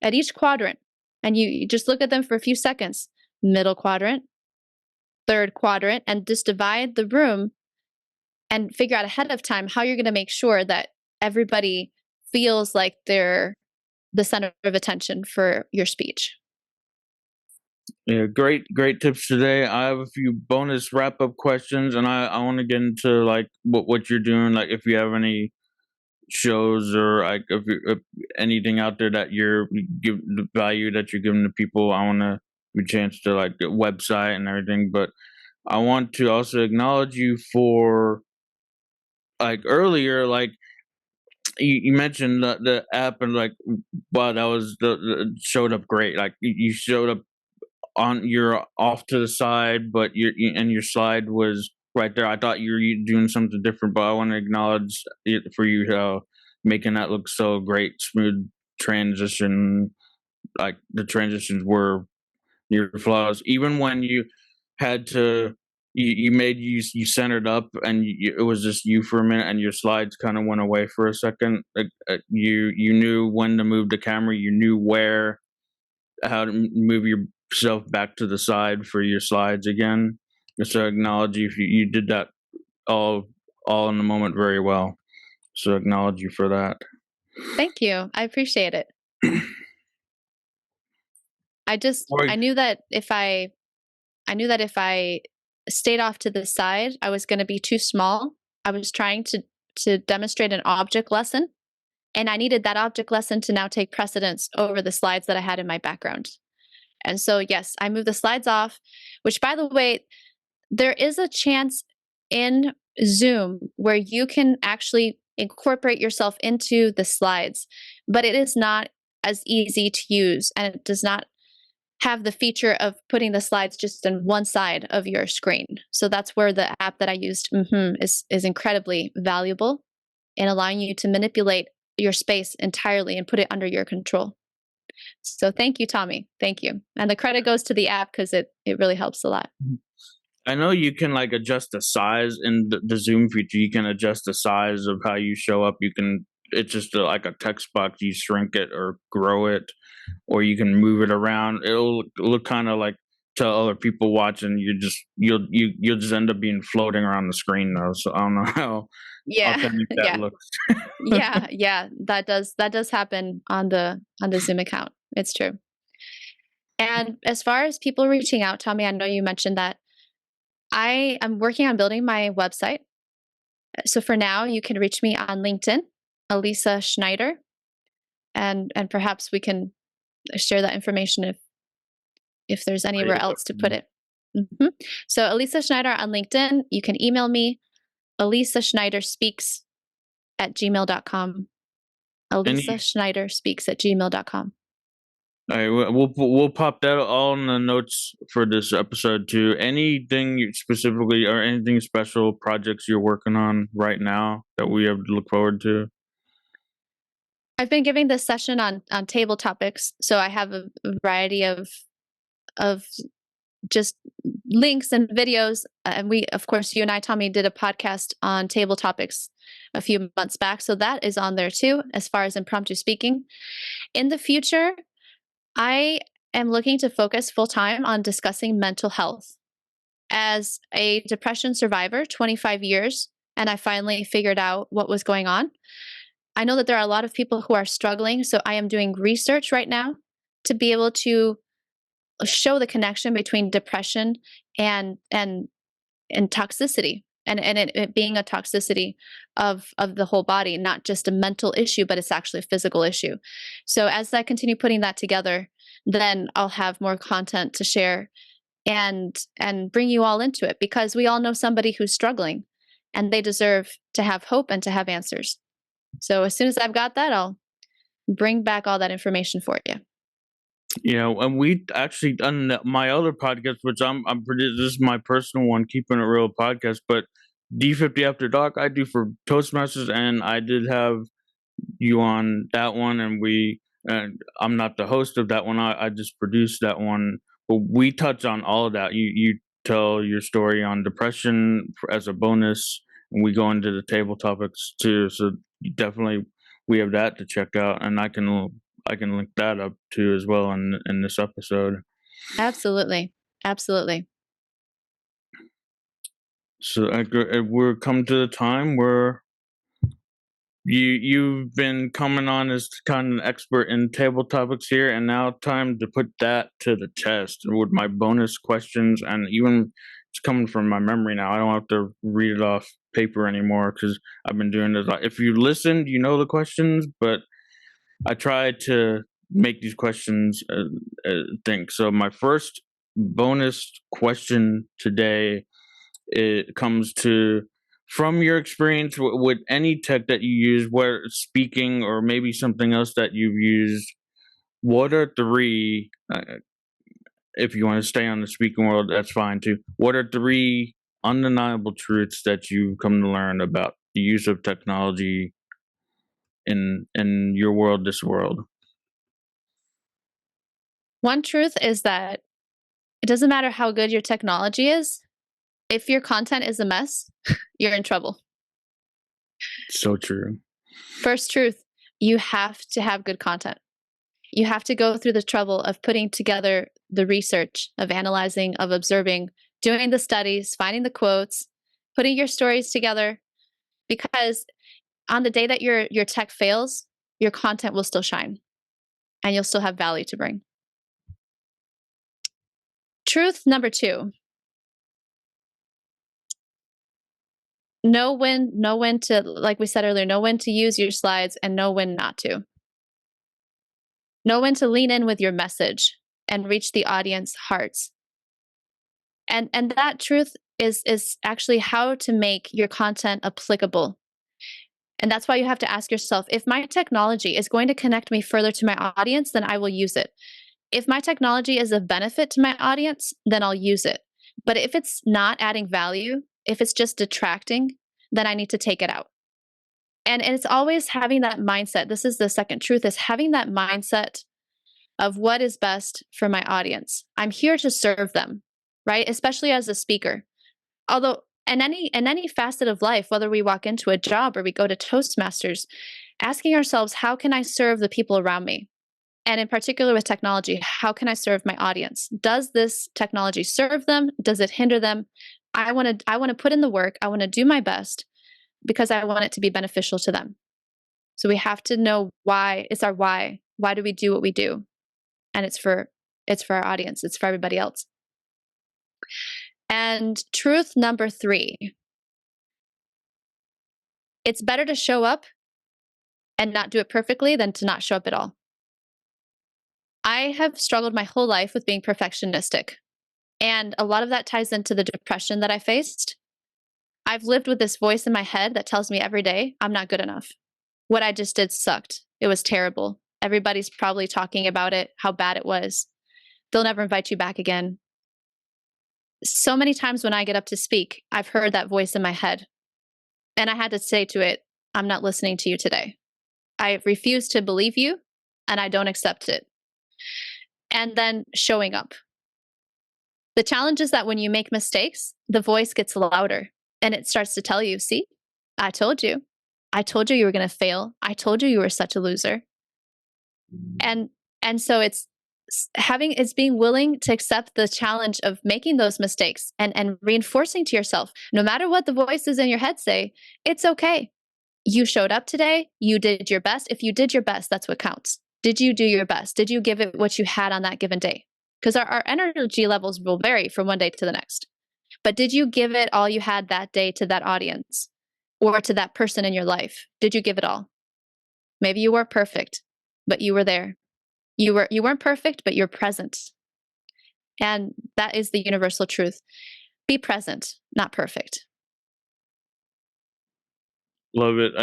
at each quadrant and you just look at them for a few seconds. Middle quadrant, third quadrant, and just divide the room and figure out ahead of time how you're going to make sure that everybody feels like they're the center of attention for your speech. Yeah, great tips today. I have a few bonus wrap up questions, and I want to get into, like, what you're doing, like if you have any shows, or like if anything out there that you're give the value that you're giving to people. I want to give a chance to, like, the website and everything, but I want to also acknowledge you for, like, earlier, like, you mentioned the app, and, like, wow, that was showed up great. Like, you showed up on, you're off to the side, but and your slide was right there. I thought you were doing something different, but I want to acknowledge it for you, making that look so great, smooth transition. Like, the transitions were your flaws, even when you had to. You made you centered up, and it was just you for a minute, and your slides kind of went away for a second. Like, you knew when to move the camera, you knew how to move yourself back to the side for your slides again. So acknowledge you. If you did that all in the moment very well. So acknowledge you for that. Thank you. I appreciate it. I knew that if I stayed off to the side, I was going to be too small. I was trying to demonstrate an object lesson, and I needed that object lesson to now take precedence over the slides that I had in my background. And so, yes, I move the slides off, which, by the way, there is a chance in Zoom where you can actually incorporate yourself into the slides, but it is not as easy to use, and it does not have the feature of putting the slides just on one side of your screen. So that's where the app that I used is incredibly valuable in allowing you to manipulate your space entirely and put it under your control. So thank you, Tommy. Thank you. And the credit goes to the app because it really helps a lot. I know you can like adjust the size in the Zoom feature. You can adjust the size of how you show up. You can, it's just like a text box. You shrink it or grow it, or you can move it around. It'll look kind of like to other people watching. You'll just end up being floating around the screen though. So I don't know how authentic that Yeah. looks. Yeah. That does happen on the Zoom account. It's true. And as far as people reaching out, Tommy, I know you mentioned that I am working on building my website. So for now, you can reach me on LinkedIn, Elyssa Schneider, and perhaps we can share that information if there's anywhere else to put it. So Elyssa Schneider on LinkedIn. You can email me, ElyssaSchneiderSpeaks@gmail.com. ElyssaSchneiderSpeaks@gmail.com. All right, we'll pop that all in the notes for this episode too. Anything specifically or anything special projects you're working on right now that we have to look forward to? I've been giving this session on table topics, so I have a variety of just links and videos. And we, of course, you and I, Tommy, did a podcast on table topics a few months back, so that is on there too. As far as impromptu speaking, in the future, I am looking to focus full time on discussing mental health. As a depression survivor, 25 years, and I finally figured out what was going on. I know that there are a lot of people who are struggling, so I am doing research right now to be able to show the connection between depression and toxicity, and it being a toxicity of the whole body, not just a mental issue, but it's actually a physical issue. So as I continue putting that together, then I'll have more content to share and bring you all into it, because we all know somebody who's struggling and they deserve to have hope and to have answers. So as soon as I've got that, I'll bring back all that information for you. Yeah, and we actually done my other podcast, which I'm pretty. This is my personal one, Keeping It Real podcast. But D50 After Dark, I do for Toastmasters, and I did have you on that one, and I'm not the host of that one. I just produced that one. But we touch on all of that. You tell your story on depression as a bonus, and we go into the table topics too. So definitely, we have that to check out, and I can link that up too as well in this episode. Absolutely. So we're come to the time where you've been coming on as kind of an expert in table topics here, and now time to put that to the test with my bonus questions. And even it's coming from my memory now. I don't have to read it off paper anymore because I've been doing this. If you listened, you know the questions, but I try to make these questions think. So my first bonus question today, it comes to, from your experience with any tech that you use, whether it's speaking or maybe something else that you've used, what are three, if you want to stay on the speaking world, that's fine too. What are three undeniable truths that you've come to learn about the use of technology in your world, this world? One truth is that it doesn't matter how good your technology is. If your content is a mess, you're in trouble. So true. First truth, you have to have good content. You have to go through the trouble of putting together the research, of analyzing, of observing, doing the studies, finding the quotes, putting your stories together, because on the day that your tech fails, your content will still shine and you'll still have value to bring. Truth number 2. Know when to, like we said earlier, know when to use your slides and know when not to. Know when to lean in with your message and reach the audience hearts. And that truth is actually how to make your content applicable. And that's why you have to ask yourself, if my technology is going to connect me further to my audience, then I will use it. If my technology is of benefit to my audience, then I'll use it. But if it's not adding value, if it's just detracting, then I need to take it out. And it's always having that mindset. This is the second truth, is having that mindset of what is best for my audience. I'm here to serve them, right? Especially as a speaker. Although in any facet of life, whether we walk into a job or we go to Toastmasters, asking ourselves, how can I serve the people around me? And in particular with technology, how can I serve my audience? Does this technology serve them? Does it hinder them? I want to put in the work. I want to do my best because I want it to be beneficial to them. So we have to know why. It's our why. Why do we do what we do? And it's for our audience. It's for everybody else. And truth number 3, it's better to show up and not do it perfectly than to not show up at all. I have struggled my whole life with being perfectionistic. And a lot of that ties into the depression that I faced. I've lived with this voice in my head that tells me every day, I'm not good enough. What I just did sucked. It was terrible. Everybody's probably talking about it, how bad it was. They'll never invite you back again. So many times when I get up to speak, I've heard that voice in my head. And I had to say to it, I'm not listening to you today. I refuse to believe you, and I don't accept it. And then showing up. The challenge is that when you make mistakes, the voice gets louder and it starts to tell you, see, I told you. I told you were going to fail. I told you were such a loser. And so it's being willing to accept the challenge of making those mistakes and reinforcing to yourself, no matter what the voices in your head say, it's okay. You showed up today. You did your best. If you did your best, that's what counts. Did you do your best? Did you give it what you had on that given day? Because our energy levels will vary from one day to the next. But did you give it all you had that day to that audience or to that person in your life? Did you give it all? Maybe you weren't perfect, but you were there. You weren't perfect, but you're present. And that is the universal truth. Be present, not perfect. Love it.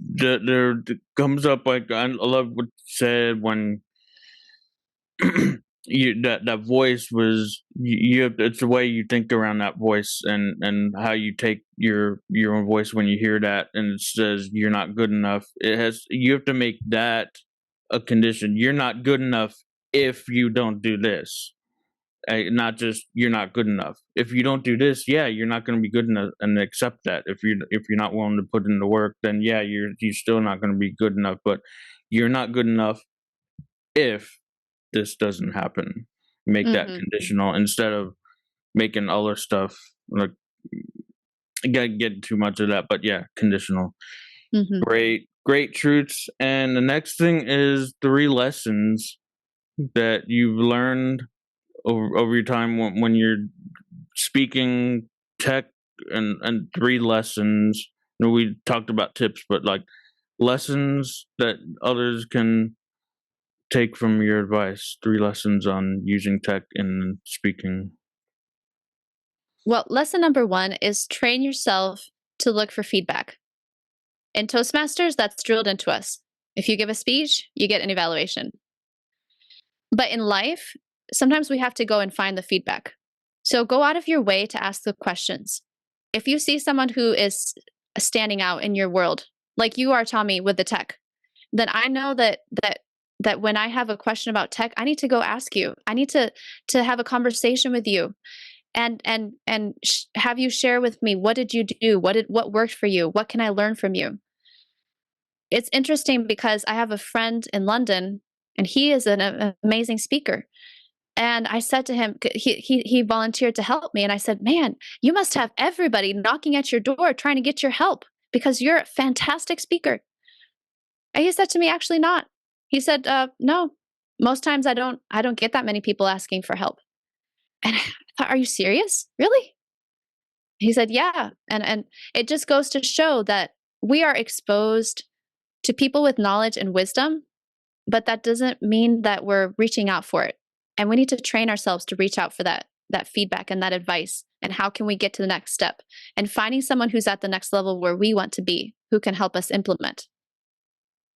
There comes up, like, I love what you said when that voice was it's the way you think around that voice and how you take your own voice when you hear that and it says you're not good enough. You have to make that a condition. You're not good enough if you don't do this. Not just you're not good enough. If you don't do this, yeah, you're not going to be good enough, and accept that. If you're not willing to put in the work, then yeah, you're still not going to be good enough. But you're not good enough if this doesn't happen. Make that conditional instead of making other stuff. Like, I gotta get too much of that, but yeah, conditional. Great truths. And the next thing is 3 lessons that you've learned over your time when you're speaking tech, and 3 lessons. You know, we talked about tips, but like lessons that others can take from your advice. 3 lessons on using tech in speaking. Well, lesson number 1 is train yourself to look for feedback. In Toastmasters, that's drilled into us. If you give a speech, you get an evaluation. But in life, sometimes we have to go and find the feedback. So go out of your way to ask the questions. If you see someone who is standing out in your world, like you are, Tommy, with the tech, then I know that when I have a question about tech, I need to go ask you. I need to have a conversation with you and have you share with me, what did you do? What worked for you? What can I learn from you? It's interesting because I have a friend in London and he is an amazing speaker. And I said to him, he volunteered to help me. And I said, man, you must have everybody knocking at your door trying to get your help because you're a fantastic speaker. And he said to me, actually not. He said, no, most times I don't get that many people asking for help. And I thought, are you serious? Really? He said, yeah. And it just goes to show that we are exposed to people with knowledge and wisdom but that doesn't mean that we're reaching out for it. And we need to train ourselves to reach out for that feedback and that advice. And how can we get to the next step? And finding someone who's at the next level where we want to be, who can help us implement.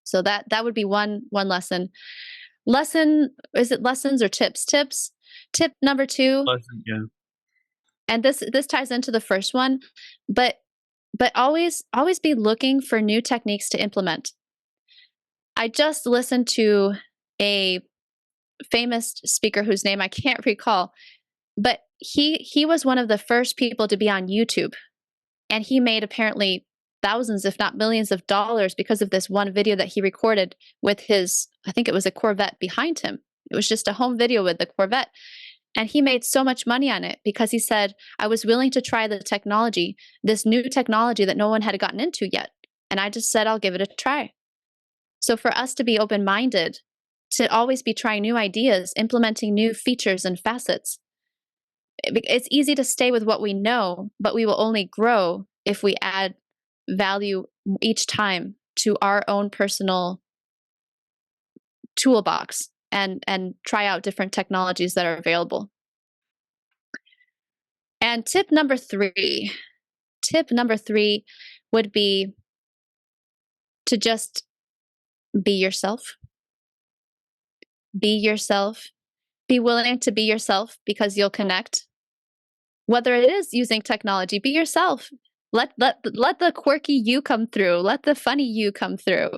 So that would be one lesson. Is it lessons or tips? Tips. Tip number 2. Lesson, yeah. And this ties into the first one, but always be looking for new techniques to implement. I just listened to a famous speaker whose name I can't recall, but he was one of the first people to be on YouTube, and he made apparently thousands, if not millions of dollars because of this one video that he recorded with his, I think it was a Corvette behind him. It was just a home video with the Corvette. And he made so much money on it because he said, I was willing to try the technology, this new technology that no one had gotten into yet. And I just said, I'll give it a try. So for us to be open-minded, to always be trying new ideas, implementing new features and facets, it's easy to stay with what we know, but we will only grow if we add value each time to our own personal toolbox and try out different technologies that are available. And tip number 3 would be to just be yourself. Be yourself. Be willing to be yourself because you'll connect. Whether it is using technology, be yourself. Let the quirky you come through. Let the funny you come through.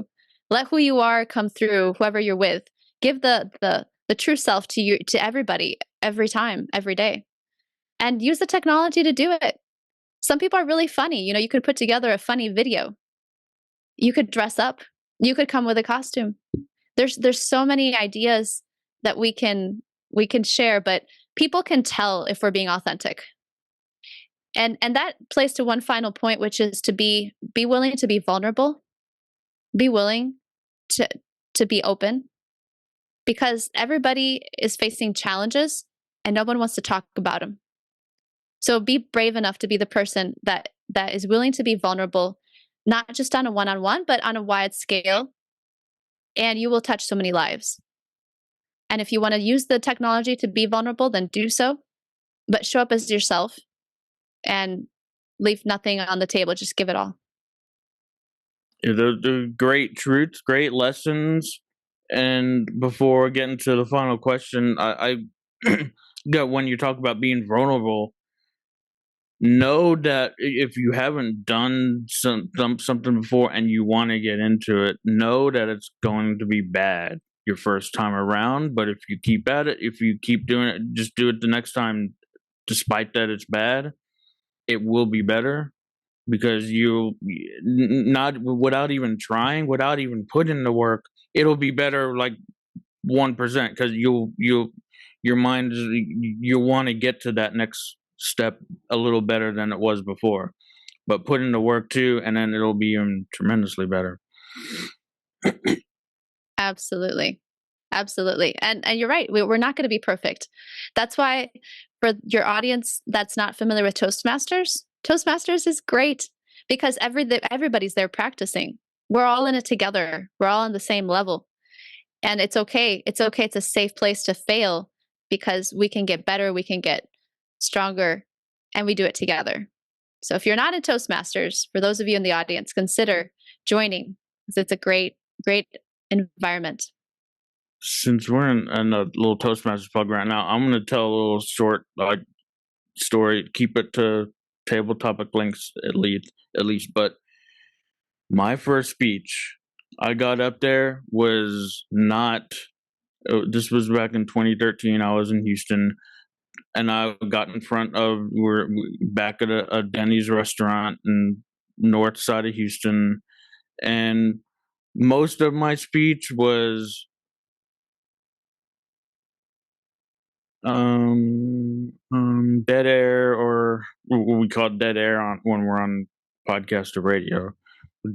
Let who you are come through, whoever you're with. Give the true self to everybody, every time, every day. And use the technology to do it. Some people are really funny. You could put together a funny video. You could dress up. You could come with a costume. There's so many ideas that we can share, but people can tell if we're being authentic. And that plays to one final point, which is to be willing to be vulnerable. Be willing to be open, because everybody is facing challenges and no one wants to talk about them. So be brave enough to be the person that is willing to be vulnerable, not just on a one-on-one, but on a wide scale. And you will touch so many lives. And if you want to use the technology to be vulnerable, then do so. But show up as yourself and leave nothing on the table. Just give it all. Yeah, they're great truths, great lessons. And before getting to the final question, I yeah, when you talk about being vulnerable, know that if you haven't done something before and you want to get into it, know that it's going to be bad your first time around. But if you keep at it, if you keep doing it, just do it the next time, despite that it's bad, it will be better, because you not without even trying, without even putting the work, it'll be better like 1%, because your mind is, you want to get to that next step a little better than it was before, but put in the work too, and then it'll be even tremendously better. Absolutely. And you're right. We're not going to be perfect. That's why, for your audience that's not familiar with Toastmasters is great, because everybody's there practicing. We're all in it together. We're all on the same level. And it's okay. It's okay. It's a safe place to fail, because we can get better. We can get stronger, and we do it together. So if you're not in Toastmasters, for those of you in the audience, consider joining, because it's a great environment. Since we're in a little Toastmasters plug right now, I'm going to tell a little short story. Keep it to table topic links at least. But my first speech I got up there was not. This was back in 2013. I was in Houston, and I got in front of, we're back at a Denny's restaurant in north side of Houston, and most of my speech was dead air, or what we call dead air when we're on podcast or radio,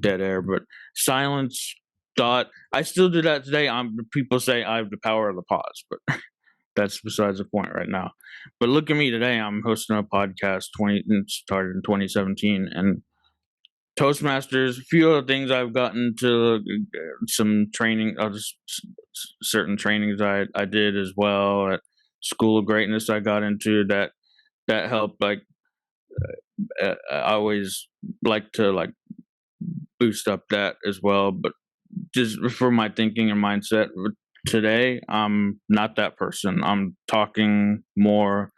dead air, but silence, thought. I still do that today. People say I have the power of the pause, but that's besides the point right now. But look at me today. I'm hosting a podcast. It started in 2017, and Toastmasters, a few other things I've gotten to, some training, certain trainings I did as well at School of Greatness. I got into that helped. Like I always like to like boost up that as well, but just for my thinking and mindset today, I'm not that person. I'm talking more,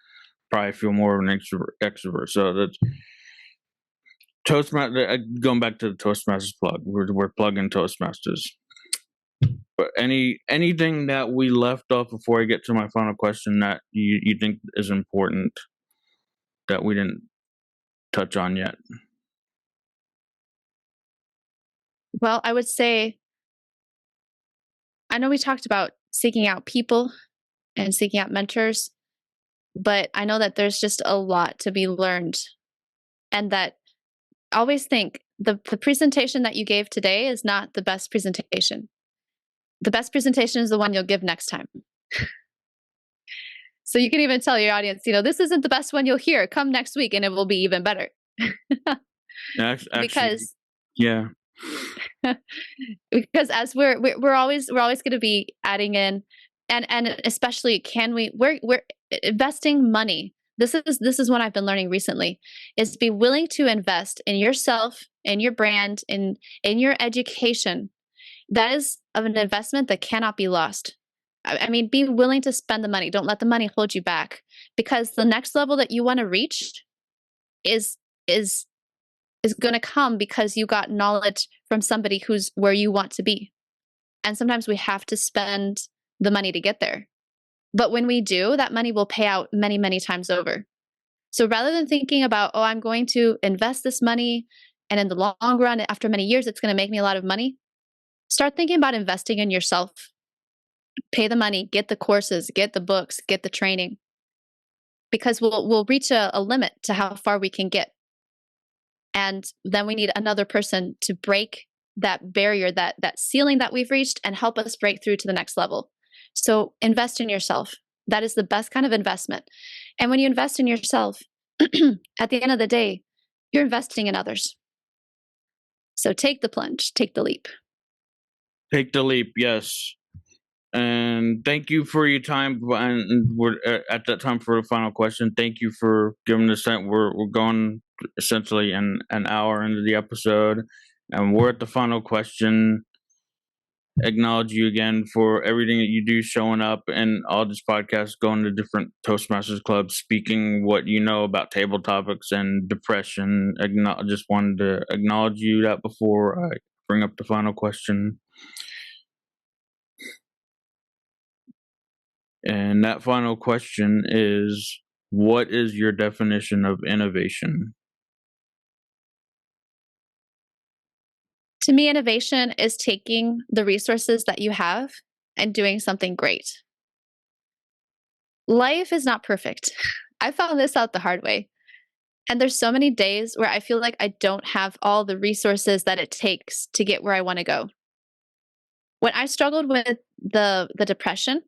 probably feel more of an extrovert. So that's Toastmaster. Going back to the Toastmasters plug, we're plugging Toastmasters. But anything that we left off before I get to my final question that you think is important that we didn't touch on yet? Well, I would say, I know we talked about seeking out people and seeking out mentors, but I know that there's just a lot to be learned. And that always think the presentation that you gave today is not the best presentation. The best presentation is the one you'll give next time. So you can even tell your audience, this isn't the best one you'll hear. Come next week and it will be even better. Actually, Because yeah. because as we're always going to be adding in, and especially we're investing money. This is what I've been learning recently, is be willing to invest in yourself, in your brand, in your education. That is of an investment that cannot be lost. I mean, be willing to spend the money. Don't let the money hold you back, because the next level that you want to reach is going to come because you got knowledge from somebody who's where you want to be. And sometimes we have to spend the money to get there. But when we do, that money will pay out many, many times over. So rather than thinking about, oh, I'm going to invest this money, and in the long run, after many years, it's going to make me a lot of money, start thinking about investing in yourself. Pay the money, get the courses, get the books, get the training, because we'll reach a limit to how far we can get. And then we need another person to break that barrier, that ceiling that we've reached, and help us break through to the next level. So invest in yourself. That is the best kind of investment. And when you invest in yourself, at the end of the day, you're investing in others. So take the plunge, take the leap. Take the leap, yes. And thank you for your time. And we're at that time for the final question. Thank you for giving us that. We're going essentially an hour into the episode, and we're at the final question. Acknowledge you again for everything that you do, showing up and all this podcast, going to different Toastmasters clubs, speaking what you know about table topics and depression. Just wanted to acknowledge you that before I bring up the final question. And that final question is, what is your definition of innovation? To me, innovation is taking the resources that you have and doing something great. Life is not perfect. I found this out the hard way. And there's so many days where I feel like I don't have all the resources that it takes to get where I want to go. When I struggled with the depression,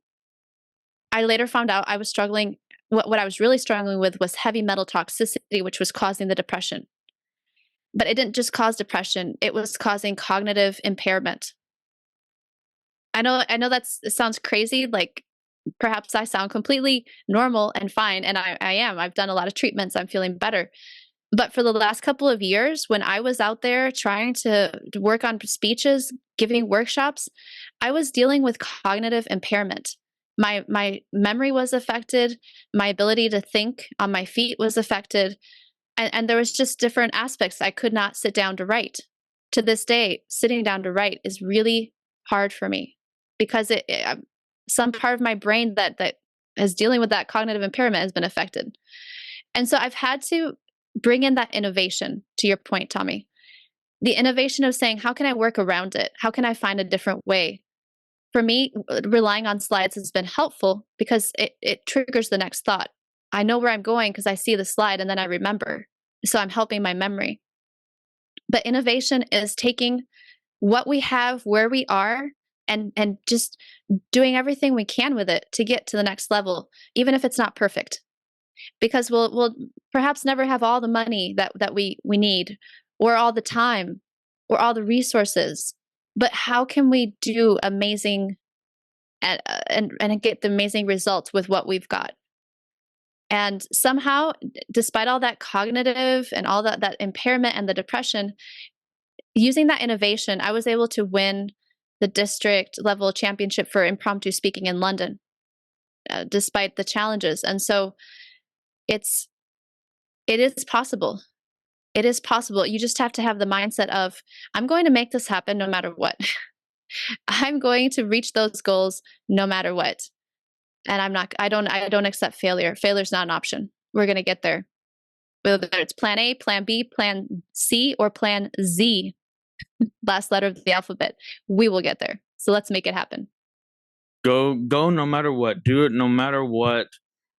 I later found out I was struggling. What I was really struggling with was heavy metal toxicity, which was causing the depression. But it didn't just cause depression, it was causing cognitive impairment. I know it sounds crazy, like perhaps I sound completely normal and fine, and I am. I've done a lot of treatments, I'm feeling better. But for the last couple of years, when I was out there trying to work on speeches, giving workshops, I was dealing with cognitive impairment. My memory was affected, my ability to think on my feet was affected. And there was just different aspects. I could not sit down to write. To this day, sitting down to write is really hard for me, because some part of my brain that is dealing with that cognitive impairment has been affected. And so I've had to bring in that innovation, to your point, Tommy. The innovation of saying, how can I work around it? How can I find a different way? For me, relying on slides has been helpful because it triggers the next thought. I know where I'm going because I see the slide and then I remember. So I'm helping my memory. But innovation is taking what we have, where we are, and just doing everything we can with it to get to the next level, even if it's not perfect. Because we'll perhaps never have all the money that we need, or all the time or all the resources, but how can we do amazing and get the amazing results with what we've got? And somehow, despite all that cognitive and all that impairment and the depression, using that innovation, I was able to win the district level championship for impromptu speaking in London, despite the challenges. And so it is possible. It is possible. You just have to have the mindset of, I'm going to make this happen no matter what. I'm going to reach those goals no matter what. And I don't accept failure. Failure's not an option. We're going to get there. Whether it's plan A, plan B, plan C, or plan Z, last letter of the alphabet, we will get there. So let's make it happen. Go no matter what. Do it no matter what.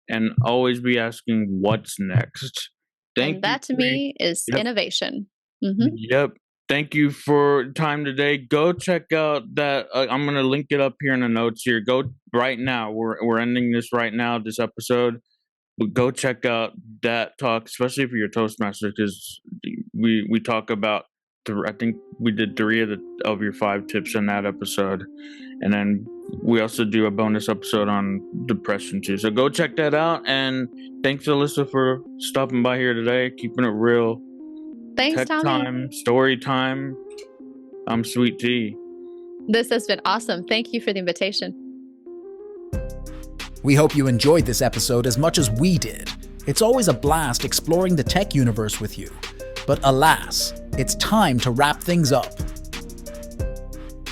And always be asking what's next. And that to me is innovation. Mm-hmm. Yep. Thank you for time today. Go check out that. I'm going to link it up here in the notes here. Go right now. We're ending this right now, this episode. But go check out that talk, especially if you're a Toastmaster, because we talk about, I think we did 3 of your 5 tips in that episode. And then we also do a bonus episode on depression too. So go check that out. And thanks, Elyssa, for stopping by here today, keeping it real. Thanks, Tech Tommy. time, story time. I'm Sweet Tea. This has been awesome. Thank you for the invitation. We hope you enjoyed this episode as much as we did. It's always a blast exploring the tech universe with you. But alas, it's time to wrap things up.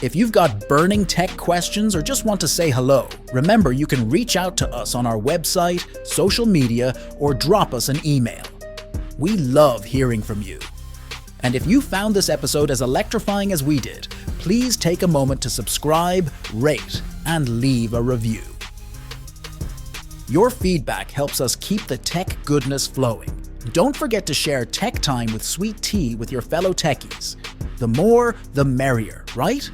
If you've got burning tech questions or just want to say hello, remember you can reach out to us on our website, social media, or drop us an email. We love hearing from you. And if you found this episode as electrifying as we did, please take a moment to subscribe, rate, and leave a review. Your feedback helps us keep the tech goodness flowing. Don't forget to share Tech Time with Sweet Tea with your fellow techies. The more, the merrier, right?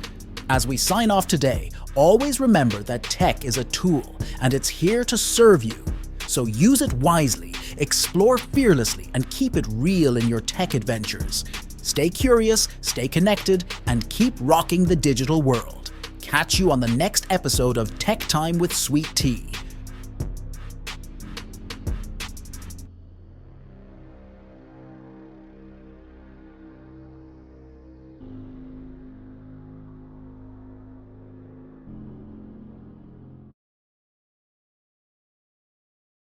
As we sign off today, always remember that tech is a tool and it's here to serve you. So use it wisely, explore fearlessly, and keep it real in your tech adventures. Stay curious, stay connected, and keep rocking the digital world. Catch you on the next episode of Tech Time with Sweet Tea.